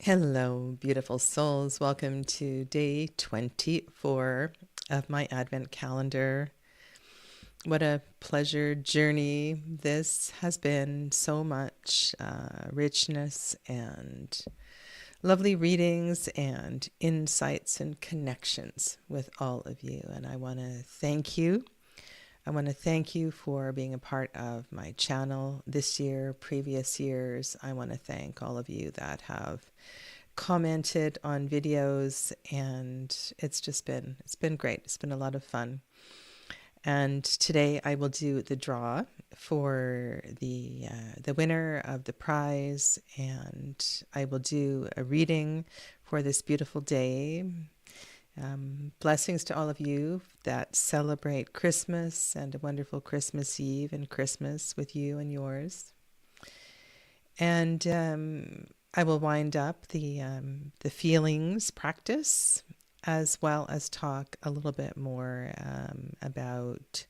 Hello, beautiful souls. Welcome to day 24 of my Advent calendar. What a pleasure journey this has been. So much richness and lovely readings and insights and connections with all of you. And I want to thank you. I want to thank you for being a part of my channel this year, previous years. I want to thank all of you that have commented on videos, and it's been great. It's been a lot of fun. And today I will do the draw for the winner of the prize, and I will do a reading for this beautiful day. Blessings to all of you that celebrate Christmas, and a wonderful Christmas Eve and Christmas with you and yours. And I will wind up the feelings practice, as well as talk a little bit more about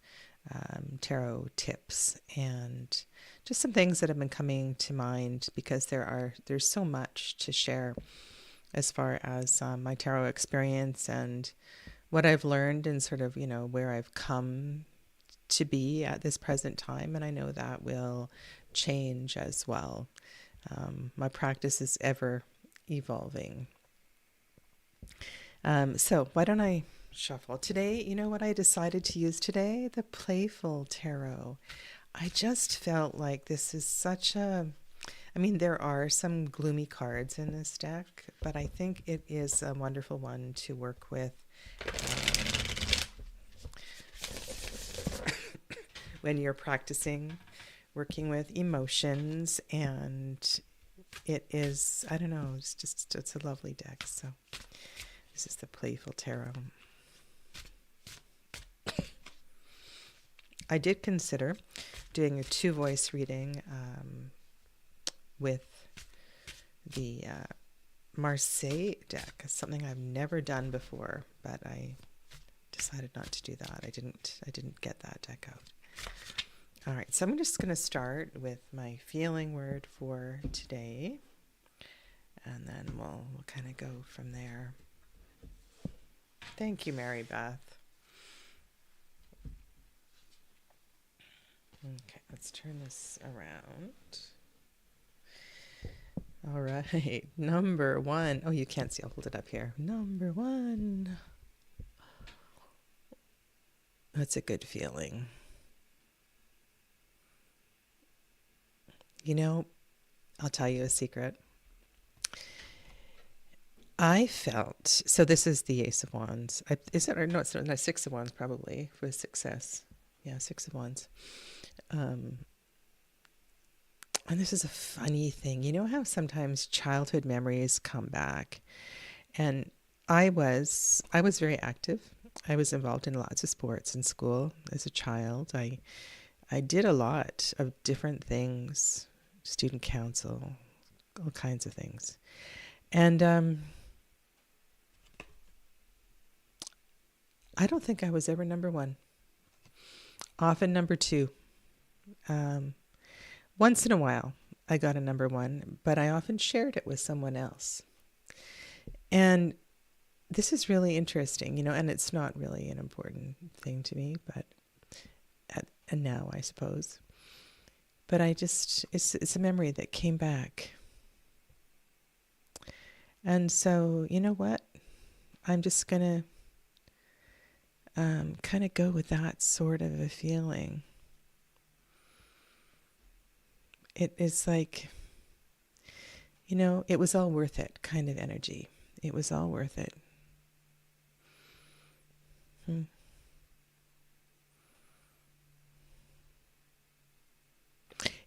tarot tips and just some things that have been coming to mind, because there's so much to share as far as my tarot experience and what I've learned, and sort of, where I've come to be at this present time. And I know that will change as well. My practice is ever evolving. So why don't I shuffle today? You know what I decided to use today? The Playful Tarot. I just felt like this is there are some gloomy cards in this deck, but I think it is a wonderful one to work with when you're practicing working with emotions. And it is, I don't know, it's a lovely deck. So this is the Playful Tarot. I did consider doing a 2-voice reading with the Marseille deck. It's something I've never done before, but I decided not to do that. I didn't get that deck out. All right, so I'm just going to start with my feeling word for today, and then we'll kind of go from there. Thank you, Mary Beth. Okay, let's turn this around. All right, number 1. Oh, you can't see. I'll hold it up here. Number 1. That's a good feeling. I'll tell you a secret. I felt, so this is the Ace of Wands. Is it, or no, it's not, 6 of Wands probably for success. Yeah, 6 of Wands. And this is a funny thing. You know how sometimes childhood memories come back? And I was very active. I was involved in lots of sports in school as a child. I did a lot of different things, student council, all kinds of things. And I don't think I was ever number 1. Often number 2. Once in a while, I got a number 1, but I often shared it with someone else. And this is really interesting, and it's not really an important thing to me, but and now I suppose. But it's a memory that came back. And so, you know what? I'm just going to kind of go with that sort of a feeling. It is like, it was all worth it kind of energy. It was all worth it.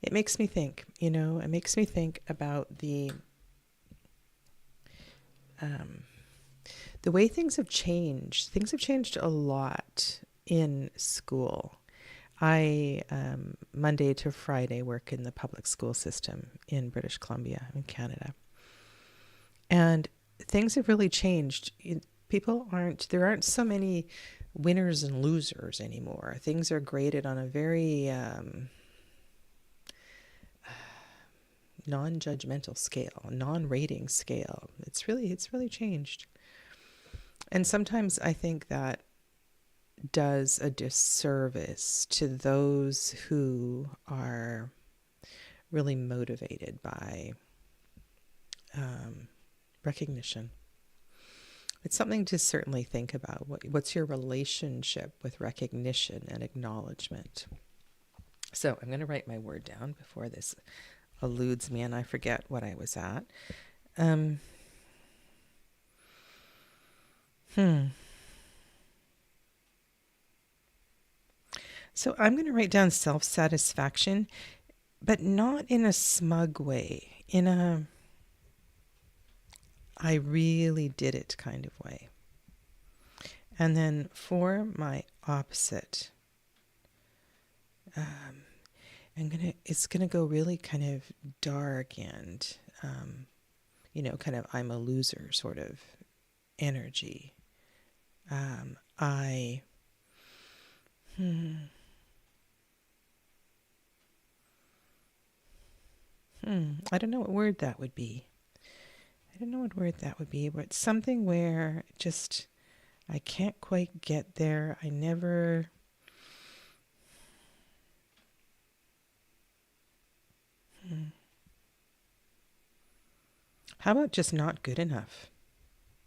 It makes me think, it makes me think about the way things have changed. Things have changed a lot in school. I, Monday to Friday, work in the public school system in British Columbia, in Canada. And things have really changed. There aren't so many winners and losers anymore. Things are graded on a very non-judgmental scale, non-rating scale. It's really changed. And sometimes I think that does a disservice to those who are really motivated by recognition. It's something to certainly think about. What's your relationship with recognition and acknowledgement? So I'm going to write my word down before this eludes me and I forget what I was at. So I'm going to write down self-satisfaction, but not in a smug way, in a I really did it kind of way. And then for my opposite, it's gonna go really kind of dark and kind of I'm a loser sort of energy. I don't know what word that would be. But it's something where just I can't quite get there. I never. How about just not good enough?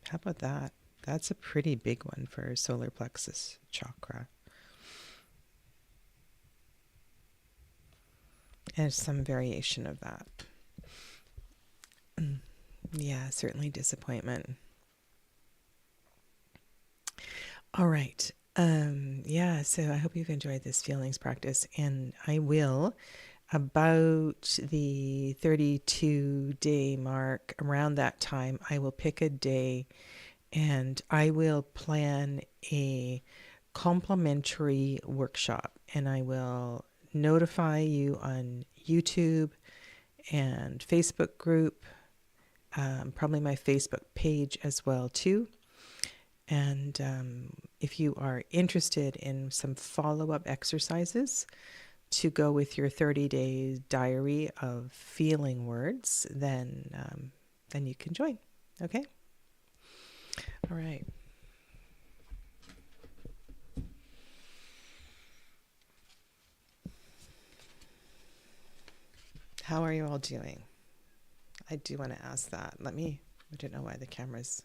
How about that? That's a pretty big one for solar plexus chakra. And some variation of that. Yeah, certainly disappointment. All right. So I hope you've enjoyed this feelings practice, and I will, about the 32-day mark, around that time, I will pick a day and I will plan a complimentary workshop, and I will notify you on YouTube and Facebook group, probably my Facebook page as well too. And if you are interested in some follow-up exercises to go with your 30-day diary of feeling words, then you can join. Okay? All right. How are you all doing? I do want to ask that. I don't know why the camera's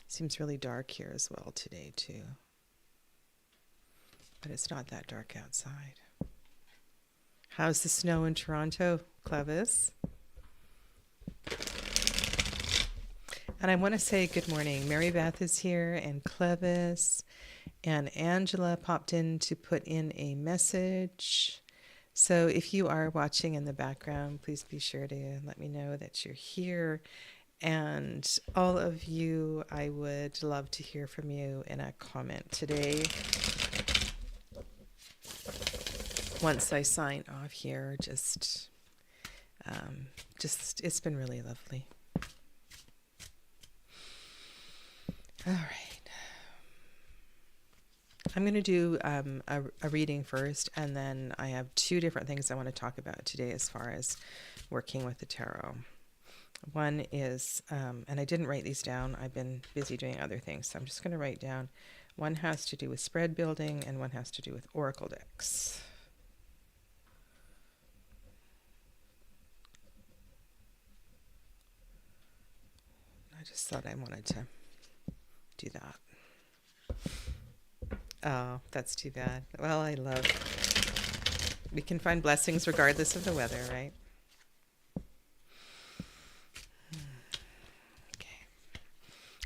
seems really dark here as well today too. But it's not that dark outside. How's the snow in Toronto, Clevis? And I want to say good morning. Mary Beth is here, and Clevis, and Angela popped in to put in a message. So if you are watching in the background, please be sure to let me know that you're here. And all of you, I would love to hear from you in a comment today. Once I sign off here, just it's been really lovely. All right. I'm going to do a reading first, and then I have two different things I want to talk about today as far as working with the tarot. One is, and I didn't write these down. I've been busy doing other things, so I'm just going to write down. One has to do with spread building, and one has to do with oracle decks. I just thought I wanted to do that. Oh, that's too bad. Well, we can find blessings regardless of the weather, right? Okay.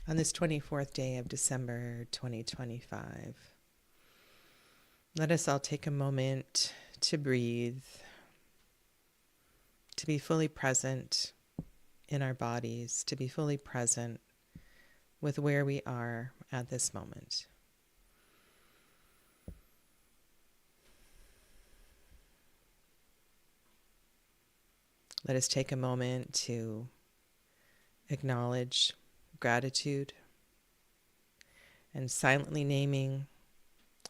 On this 24th day of December 2025, let us all take a moment to breathe, to be fully present in our bodies, to be fully present with where we are at this moment. Let us take a moment to acknowledge gratitude and silently naming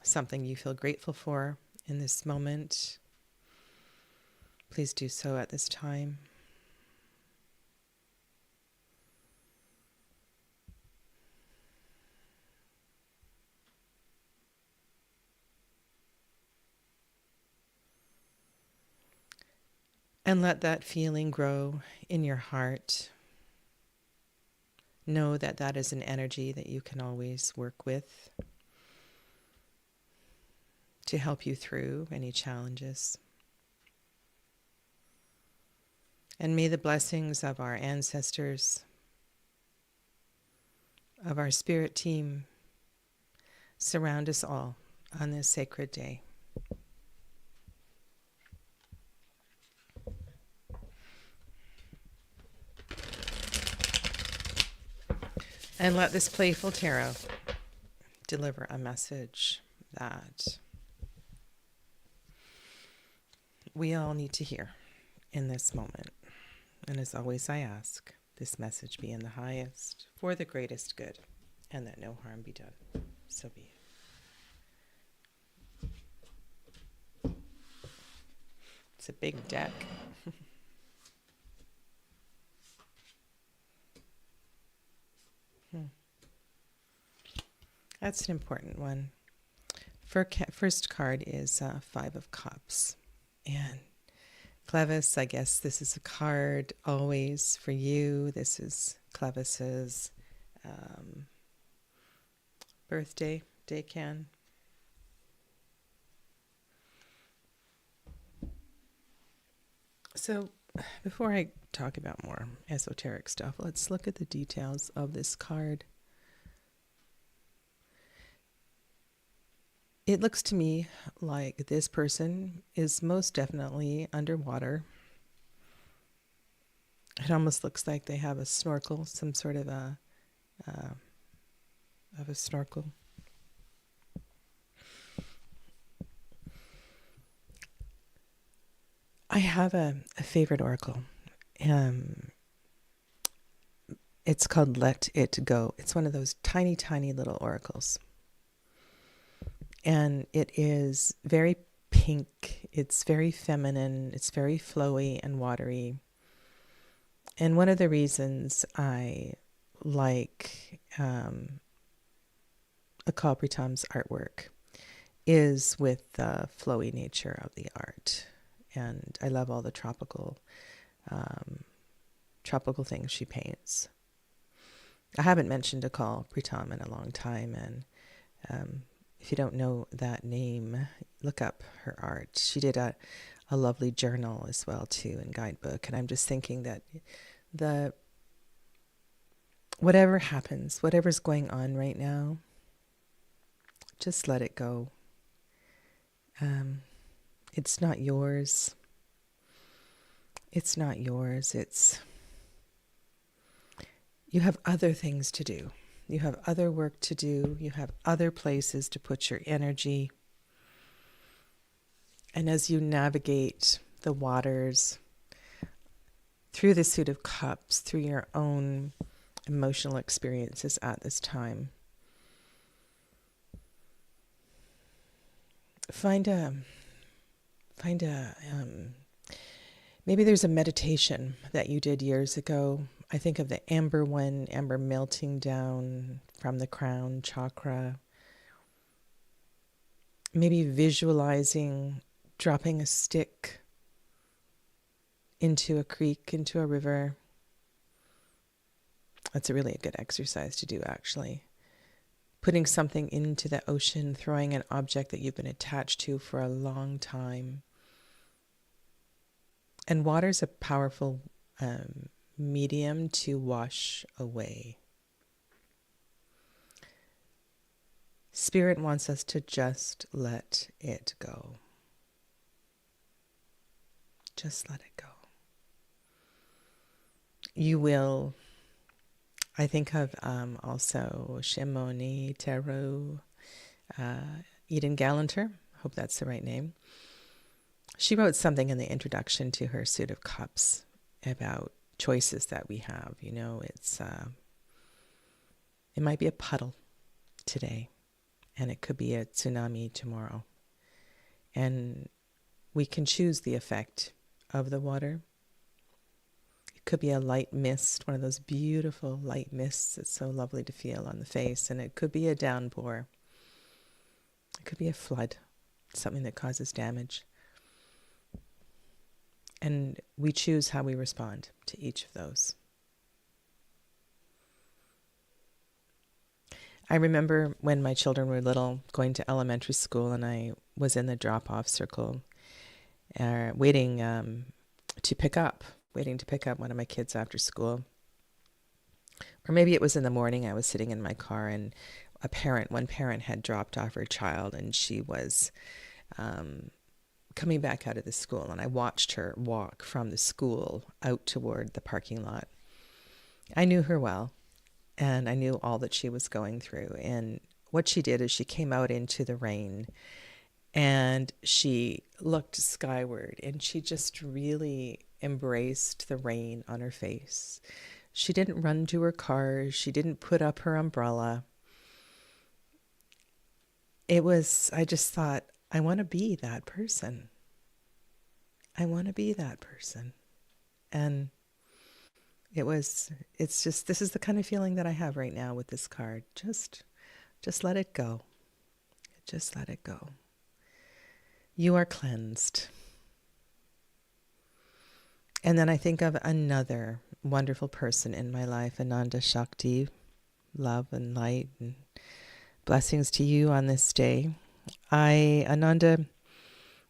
something you feel grateful for in this moment. Please do so at this time. And let that feeling grow in your heart. Know that that is an energy that you can always work with to help you through any challenges. And may the blessings of our ancestors, of our spirit team, surround us all on this sacred day. And let this playful tarot deliver a message that we all need to hear in this moment. And as always, I ask this message be in the highest for the greatest good, and that no harm be done. So be it. It's a big deck. That's an important one. First card is Five of Cups. And Clevis, I guess this is a card always for you. This is Clevis's birthday, Decan. So before I talk about more esoteric stuff, let's look at the details of this card. It looks to me like this person is most definitely underwater. It almost looks like they have a snorkel, some sort of a snorkel. I have a favorite oracle. It's called Let It Go. It's one of those tiny, tiny little oracles. And it is very pink. It's very feminine. It's very flowy and watery. And one of the reasons I like Akal Pritam's artwork is with the flowy nature of the art. And I love all the tropical things she paints. I haven't mentioned Akal Pritam in a long time, and if you don't know that name, look up her art. She did a lovely journal as well too, and guidebook. And I'm just thinking that whatever happens, whatever's going on right now, just let it go. It's not yours. It's not yours. You have other things to do. You have other work to do. You have other places to put your energy. And as you navigate the waters through the Suit of Cups, through your own emotional experiences at this time, maybe there's a meditation that you did years ago. I think of the amber one, amber melting down from the crown chakra. Maybe visualizing dropping a stick into a creek, into a river. That's a good exercise to do, actually. Putting something into the ocean, throwing an object that you've been attached to for a long time. And water's a powerful medium to wash away. Spirit wants us to just let it go. Just let it go. You will, I think of also Shimoni Tarot, Eden Gallanter, hope that's the right name. She wrote something in the introduction to her Suit of Cups about choices that we have. You know, it might be a puddle today, and it could be a tsunami tomorrow. And we can choose the effect of the water. It could be a light mist, one of those beautiful light mists that's so lovely to feel on the face. And it could be a downpour. It could be a flood, something that causes damage. And we choose how we respond to each of those. I remember when my children were little, going to elementary school, and I was in the drop-off circle, waiting to pick up one of my kids after school. Or maybe it was in the morning. I was sitting in my car, and one parent had dropped off her child, and she was coming back out of the school, and I watched her walk from the school out toward the parking lot. I knew her well, and I knew all that she was going through. And what she did is she came out into the rain, and she looked skyward, and she just really embraced the rain on her face. She didn't run to her car. She didn't put up her umbrella. I just thought, I want to be that person. I want to be that person. And this is the kind of feeling that I have right now with this card. Just let it go. Just let it go. You are cleansed. And then I think of another wonderful person in my life, Ananda Shakti, love and light and blessings to you on this day. Ananda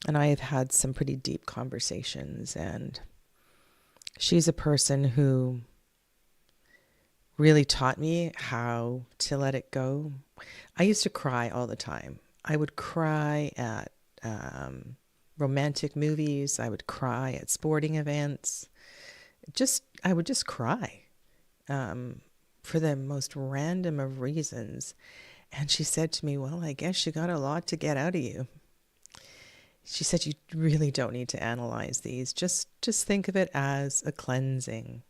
and I have had some pretty deep conversations, and she's a person who really taught me how to let it go. I used to cry all the time. I would cry at romantic movies. I would cry at sporting events. I would just cry for the most random of reasons. And she said to me, well, I guess you got a lot to get out of you. She said, you really don't need to analyze these. Just think of it as a cleansing.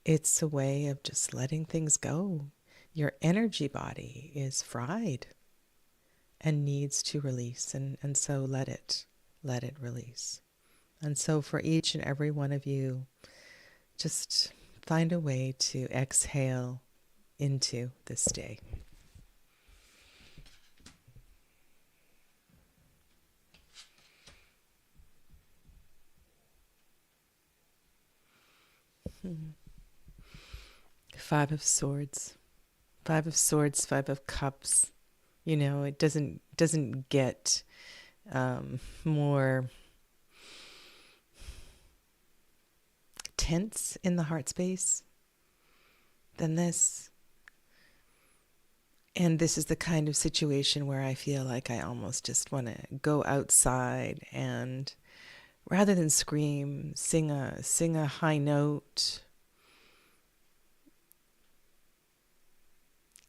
It's a way of just letting things go. Your energy body is fried and needs to release. And so let it release. And so for each and every one of you, just find a way to exhale into this day. Five of Swords, Five of Cups. You know, it doesn't get more tense in the heart space than this. And this is the kind of situation where I feel like I almost just want to go outside and, rather than scream, sing a high note.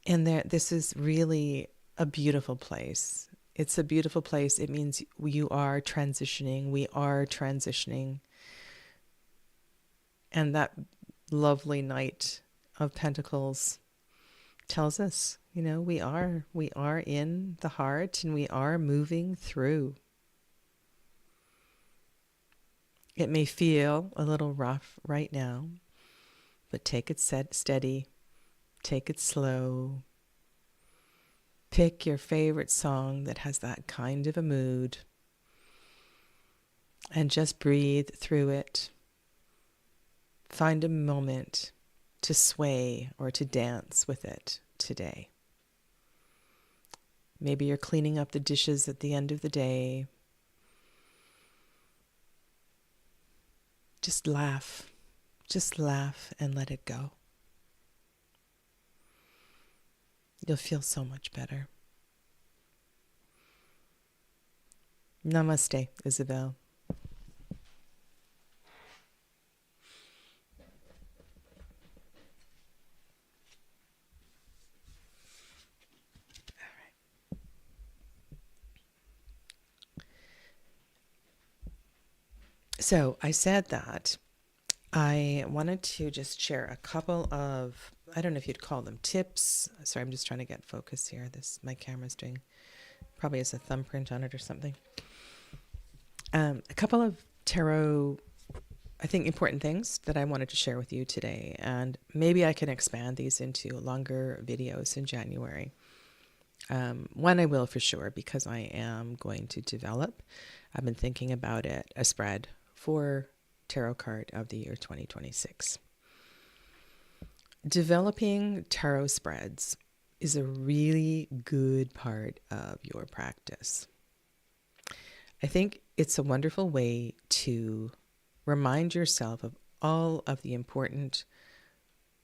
And this is really a beautiful place. It's a beautiful place. It means you are transitioning. We are transitioning. And that lovely Knight of Pentacles tells us, you know, we are in the heart, and we are moving through. It may feel a little rough right now, but take it steady, take it slow. Pick your favorite song that has that kind of a mood, and just breathe through it. Find a moment to sway or to dance with it today. Maybe you're cleaning up the dishes at the end of the day. Just laugh and let it go. You'll feel so much better. Namaste, Isabel. So I said that I wanted to just share a couple of, I don't know if you'd call them tips. Sorry, I'm just trying to get focus here. My camera's doing, probably has a thumbprint on it or something. A couple of tarot, I think, important things that I wanted to share with you today. And maybe I can expand these into longer videos in January. One I will for sure, because I am going to develop, I've been thinking about it, a spread for Tarot card of the year 2026. Developing tarot spreads is a really good part of your practice. I think it's a wonderful way to remind yourself of all of the important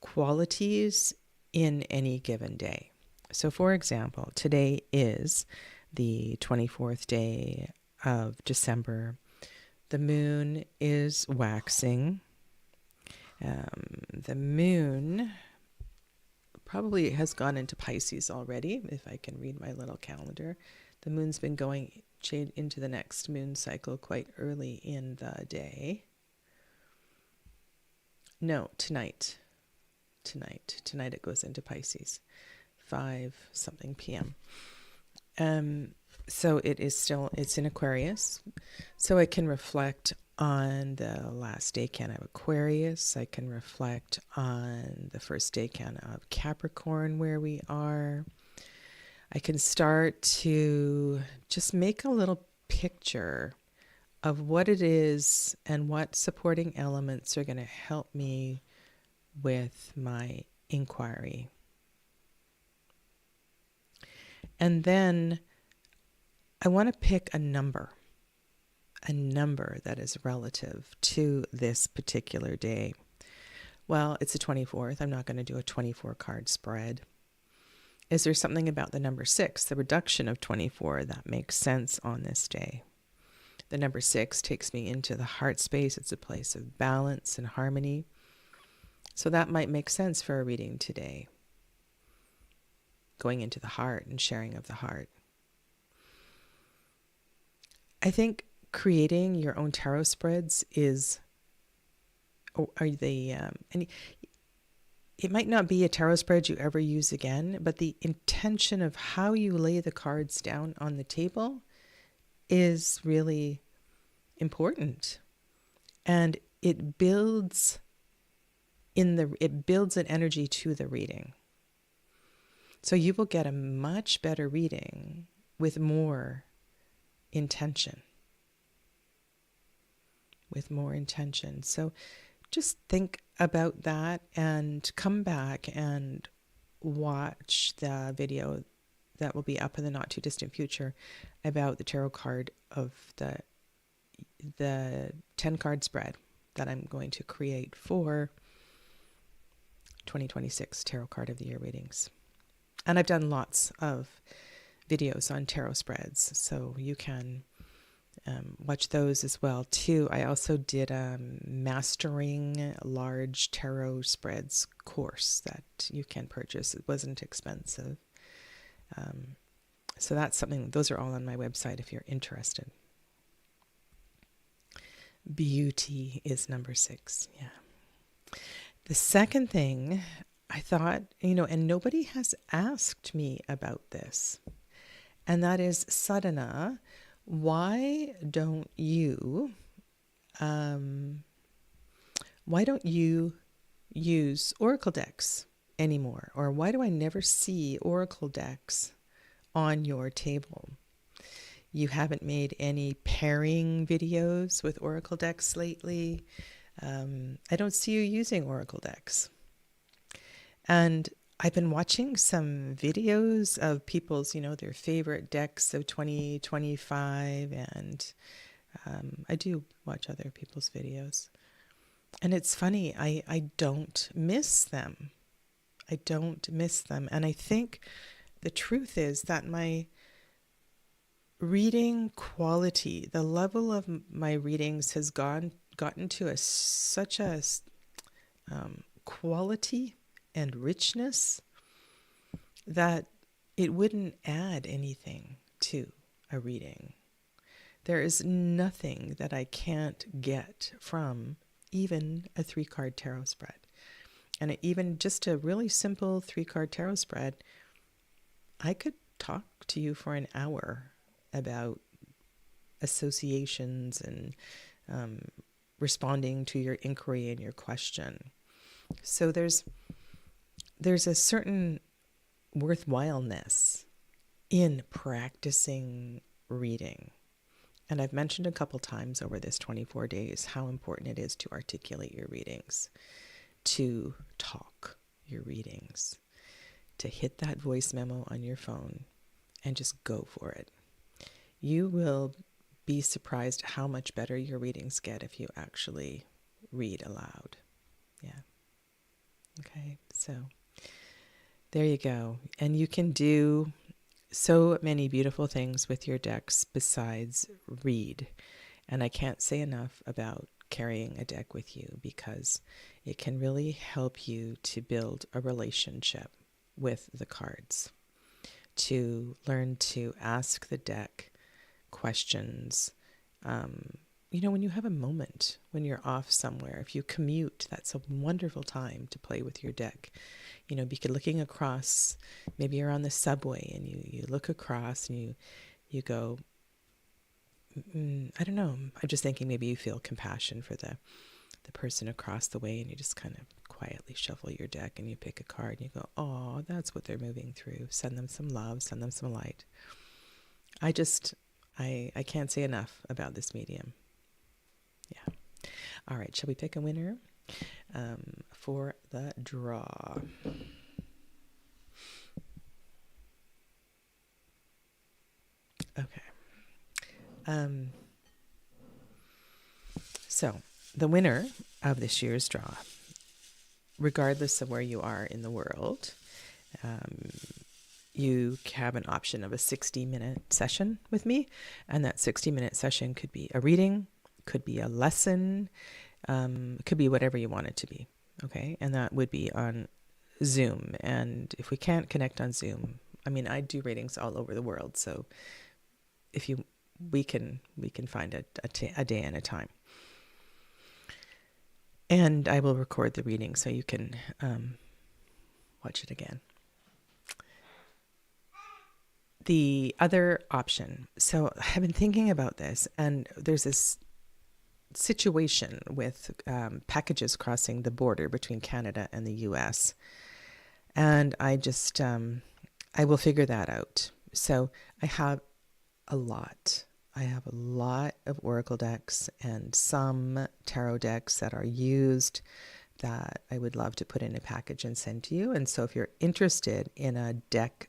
qualities in any given day. So, for example, today is the 24th day of December. The moon is waxing. The moon probably has gone into Pisces already, if I can read my little calendar. The moon's been going into the next moon cycle quite early in the day. No, tonight it goes into Pisces, 5-something p.m. So it's in Aquarius. So I can reflect on the last decan of Aquarius. I can reflect on the first decan of Capricorn, where we are. I can start to just make a little picture of what it is and what supporting elements are going to help me with my inquiry. And then I want to pick a number that is relative to this particular day. Well, it's the 24th. I'm not going to do a 24 card spread. Is there something about the number 6, the reduction of 24, that makes sense on this day? The number 6 takes me into the heart space. It's a place of balance and harmony. So that might make sense for a reading today. Going into the heart and sharing of the heart. I think creating your own tarot spreads and it might not be a tarot spread you ever use again, but the intention of how you lay the cards down on the table is really important. And it builds an energy to the reading. So you will get a much better reading with more intention. So just think about that and come back and watch the video that will be up in the not too distant future about the tarot card of the 10 card spread that I'm going to create for 2026 Tarot Card of the Year readings. And I've done lots of videos on tarot spreads, so you can watch those as well too. I also did a mastering large tarot spreads course that you can purchase. It wasn't expensive. So that's something, those are all on my website if you're interested. Beauty is number 6. Yeah. The second thing I thought, and nobody has asked me about this, and that is Sadhana. Why don't you use oracle decks anymore? Or why do I never see oracle decks on your table? You haven't made any pairing videos with oracle decks lately. I don't see you using oracle decks. And I've been watching some videos of people's, their favorite decks of 2025, and I do watch other people's videos. And it's funny, I don't miss them. And I think the truth is that my reading quality, the level of my readings has gotten to such a quality and richness that it wouldn't add anything to a reading. There is nothing that I can't get from even a 3-card tarot spread. And even just a really simple 3-card tarot spread, I could talk to you for an hour about associations and responding to your inquiry and your question. So there's a certain worthwhileness in practicing reading. And I've mentioned a couple times over this 24 days how important it is to articulate your readings, to talk your readings, to hit that voice memo on your phone and just go for it. You will be surprised how much better your readings get if you actually read aloud. Yeah. Okay, so there you go. And you can do so many beautiful things with your decks besides read. And I can't say enough about carrying a deck with you because it can really help you to build a relationship with the cards, to learn to ask the deck questions. When you have a moment, when you're off somewhere, if you commute, that's a wonderful time to play with your deck. Be looking across, maybe you're on the subway and you look across and you go, I don't know. I'm just thinking maybe you feel compassion for the person across the way and you just kind of quietly shuffle your deck and you pick a card and you go, oh, that's what they're moving through. Send them some love, send them some light. I can't say enough about this medium. Yeah. All right. Shall we pick a winner for the draw? Okay. So the winner of this year's draw, regardless of where you are in the world, you have an option of a 60-minute session with me. And that 60-minute session could be a reading, could be a lesson, could be whatever you want it to be. Okay. And that would be on Zoom. And if we can't connect on Zoom, I do readings all over the world. So we can find a day and a time. And I will record the reading so you can watch it again. The other option, so I've been thinking about this, and there's this situation with packages crossing the border between Canada and the US. And I will figure that out. So I have a lot of oracle decks and some tarot decks that are used that I would love to put in a package and send to you. And so if you're interested in a deck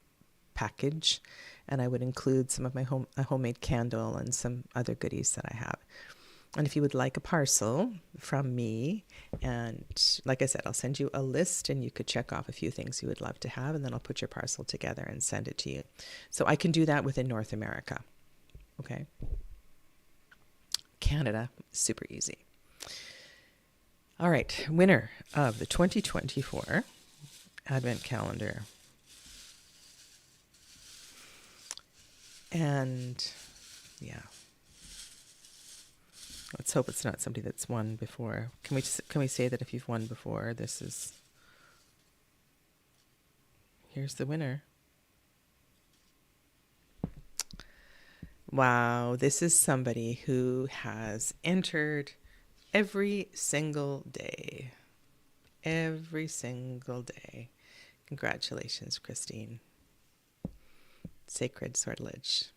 package, and I would include some of my a homemade candle and some other goodies that I have. And if you would like a parcel from me, and like I said, I'll send you a list and you could check off a few things you would love to have, and then I'll put your parcel together and send it to you. So I can do that within North America. Okay. Canada, super easy. All right, winner of the 2024 Advent Calendar. And yeah, let's hope it's not somebody that's won before. Can we say that if you've won before, here's the winner. Wow, this is somebody who has entered every single day. Every single day. Congratulations, Christine. Sacred Sortilege.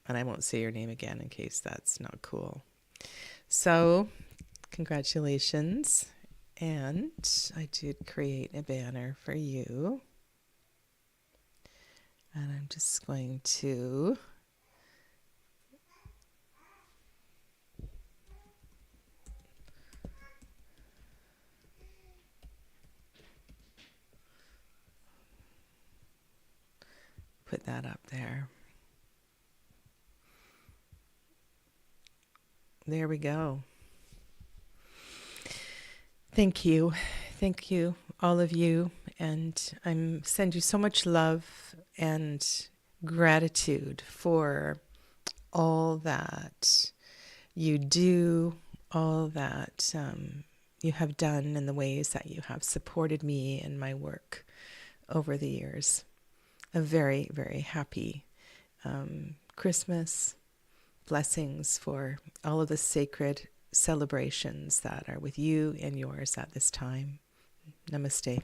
And I won't say your name again in case that's not cool. So, congratulations. And I did create a banner for you. And I'm just going to put that up there. There we go. Thank you. Thank you, all of you. And I send you so much love and gratitude for all that you do, all that you have done, and the ways that you have supported me and my work over the years. A very, very happy Christmas. Blessings for all of the sacred celebrations that are with you and yours at this time. Namaste.